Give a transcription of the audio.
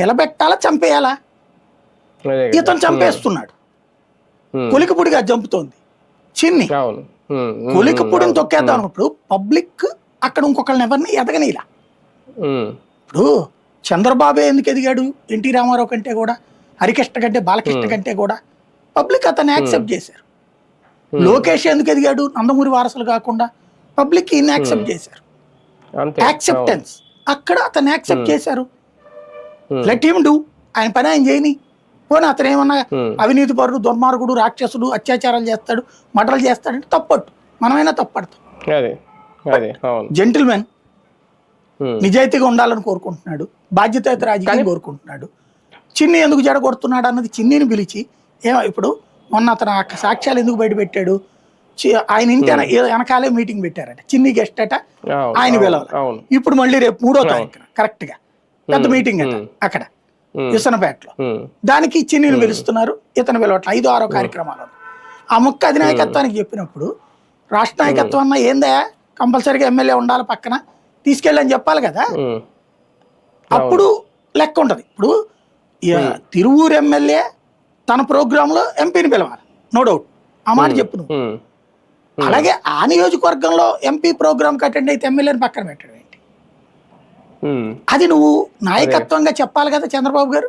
నిలబెట్టాలా చంపేయాలా? అదే కదా. ఇతను చంపేస్తున్నాడు, కొలికపూడిగా చంపుతోంది చిన్ని. అవును. కొలికపూడిని తొక్కేద్దాం అన్నప్పుడు పబ్లిక్ అక్కడ ఇంకొకళ్ళని ఎవరిని ఎదగనీలా. ఇప్పుడు చంద్రబాబు ఎందుకు ఎదిగాడు ఎన్టీ రామారావు కంటే కూడా, హరికృష్ణ కంటే, బాలకృష్ణ కంటే కూడా? పబ్లిక్ అతన్ని యాక్సెప్ట్ చేశారు. లోకేష్ ఎందుకు ఎదిగాడు నందమూరి వారసులు కాకుండా? పబ్లిక్ ఈయన్ని యాక్సెప్ట్ చేశారు. యాక్సెప్టెన్స్ అక్కడ అతన్ని యాక్సెప్ట్ చేశారు. లెట్ హిమ్ డూ, ఆయన పని ఆయన చేయని. పోనీ అతను ఏమన్నా అవినీతి పరుడు, దుర్మార్గుడు, రాక్షసుడు, అత్యాచారాలు చేస్తాడు, మర్డర్లు చేస్తాడంటే తప్పట్టు, మనమైనా తప్పడతాం. జెంటిల్మెన్ నిజాయితీగా ఉండాలని కోరుకుంటున్నాడు, బాధ్యతాయుత రాజకీయం కోరుకుంటున్నాడు. చిన్ని ఎందుకు జడగొడుతున్నాడు అన్నది చిన్నిని పిలిచి, ఇప్పుడు మొన్న అతను సాక్ష్యాలు ఎందుకు బయట పెట్టాడు, ఆయన ఇంటి వెనకాలే మీటింగ్ పెట్టారట, చిన్ని గెస్ట్ అట, ఆయన పిలవాలి. ఇప్పుడు మళ్ళీ రేపు 3వ తారీఖున కరెక్ట్ గా పెద్ద మీటింగ్ అట అక్కడ విసనపేటలో. దానికి చిన్నిని పిలుస్తున్నారు, ఇతను పిలవట్ల. 5, 6 కార్యక్రమాలు. ఆ ముక్క అధినాయకత్వానికి చెప్పినప్పుడు రాష్ట్ర నాయకత్వం అన్నా ఏందా కంపల్సరీగా ఎమ్మెల్యే ఉండాలి పక్కన తీసుకెళ్ళని చెప్పాలి కదా, అప్పుడు లెక్క ఉంటది. ఇప్పుడు తిరువూరు ఎమ్మెల్యే తన ప్రోగ్రామ్ లో ఎంపీని పిలవాలి, నో డౌట్, ఆ మాట చెప్పు నువ్వు. అలాగే ఆ నియోజకవర్గంలో ఎంపీ ప్రోగ్రామ్ కి అటెండ్ అయితే ఎమ్మెల్యేని పక్కన పెట్టడం ఏంటి? అది నువ్వు నాయకత్వంగా చెప్పాలి కదా చంద్రబాబు గారు.